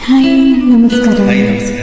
Hi ನಮಸ್ಕಾರ. Hi ನಮಸ್ಕಾರ.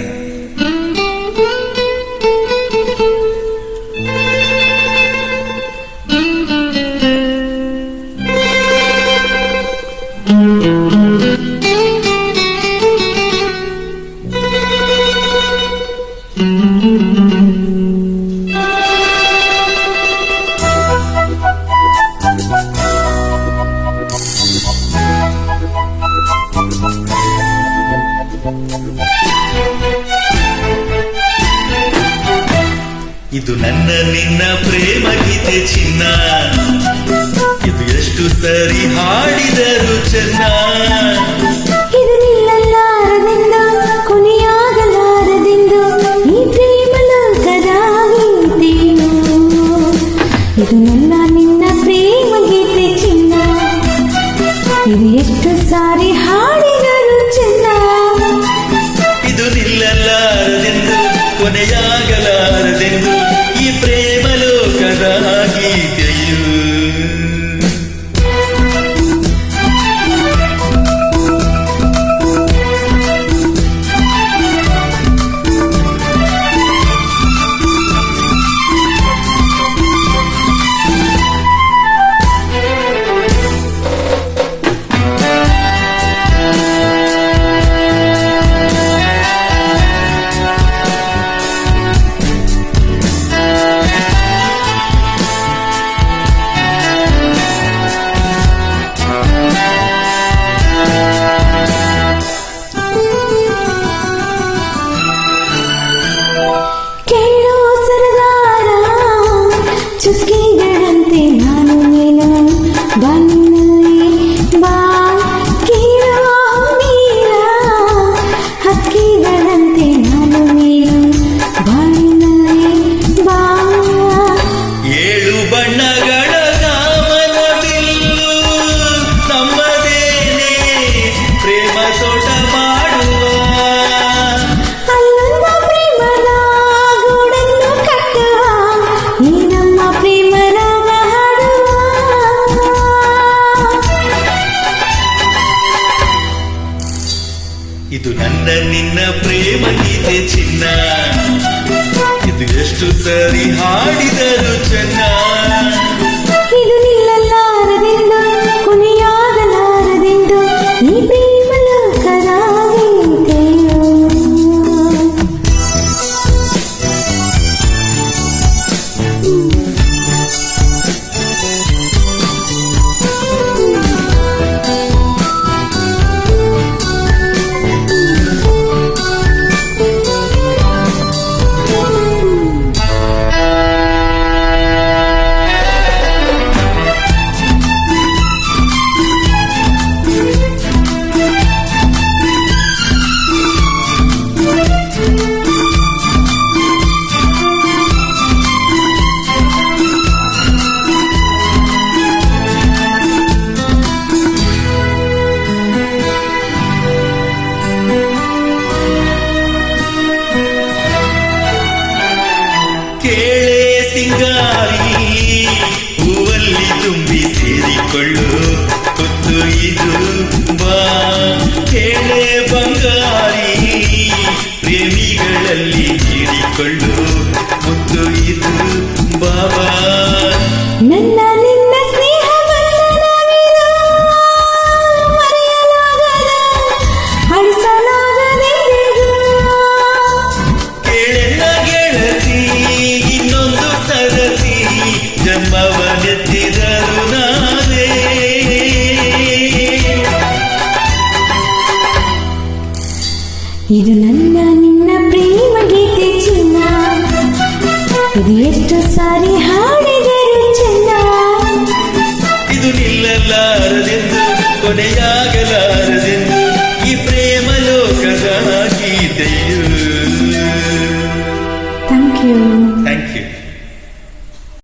ಇದು ನನ್ನ ನಿನ್ನ ಪ್ರೇಮ ಗೀತೆ ಚಿನ್ನ, ಇದು ಎಷ್ಟು ಸರಿ ಹಾಡಿದರು ಚೆನ್ನ. ಇದು ನಿಲ್ಲಲಾರದೆಂದು ಕೊನೆಯಾಗಲಾರದೆಂದು ಈ ಪ್ರೇಮ ಲೋಕದ ಗೀತೆಯು. ಇದು ನನ್ನ ನಿನ್ನ ಪ್ರೇಮ ಗೀತೆ ಚಿನ್ನ, ಇದು ಎಷ್ಟು ಸಾರಿ ಹಾಡಿದರು ಚೆನ್ನ. ಇದು ನಿಲ್ಲಲಾರದೆಂದು ಕೊನೆಯಾಗಲಾರದೆಂದು ಈ ಪ್ರೇಮ ಲೋಕದ ಗೀತೆಯು. ಚುಕ್ಕಿಗಳಂತೆ ನಾನು ನೀನು ಬನ್ನಲ್ಲಿ ಬಾ, ಕೇಳುವ ನೀರ ಹಕ್ಕಿಗಳಂತೆ ನಾನು ನೀನು ಬಾಳಿನಲ್ಲಿ ಬಾ. ಏಳು ಬಣ್ಣಗಳ ಕಾಮನ ಬಿಲ್ಲು ನಮ್ಮದೇನೆ ಪ್ರೇಮ ತೋಟ ಮಾಡುವ. ಅಲ್ಲೊಂದು ಪ್ರೇಮದ ಗೂಡನ್ನು ಕಟ್ಟುವ, ಈ ನಮ್ಮ ಪ್ರೇಮ ರಾಗ ಹಾಡುವ. ಇದು ನನ್ನ ನಿನ್ನ ಪ್ರೇಮ ಗೀತೆ ಚಿನ್ನ, ಇದು ಎಷ್ಟು ಸರಿ ಹಾಡಿದರು ಚೆನ್ನ. ಇದು ನಿಲ್ಲಲಾರದೆಂದು ಕೊನೆಯಾಗಲಾರದೆಂದು ಈ ಪ್ರೇಮ ಲೋಕದ ಗೀತೆಯು. ಕೇಳೆ ಸಿಂಗಾರಿ ಹೂವಲ್ಲಿ ತುಂಬಿ ಸೇರಿಕೊಳ್ಳು ಹೊತ್ತು ಇದು ಬಾ. ಕೇಳೆ ಬಂಗಾರಿ ಪ್ರೇಮಿಗಳಲ್ಲಿ ನೀಡಿಕೊಳ್ಳು ಹೊತ್ತು ಇದು ಬಾಬಾ. ನನ್ನ ನಿನ್ನ ಸ್ನೇಹವನ್ನವಿದು ಮರೆಯಲಾಗದ ಅಳಿಸಲಾಗದೆಂದಿಗೂ. ಕೇಳೆನ್ನ ಗೆಳತಿ ಇನ್ನೊಂದು ಸರತಿ ಜನ್ಮವನೆತ್ತಿದರು ನಾನೇ. ಇದು ನನ್ನ ನಿನ್ನ ಪ್ರೇಮ ಗೀತೆ ಚಿನ್ನ, ಇದು ಎಷ್ಟು ಸಾರಿ ಹಾಡಿದರು ಚೆನ್ನ. ಇದು ನಿಲ್ಲಲಾರದೆಂದು ಕೊನೆಯ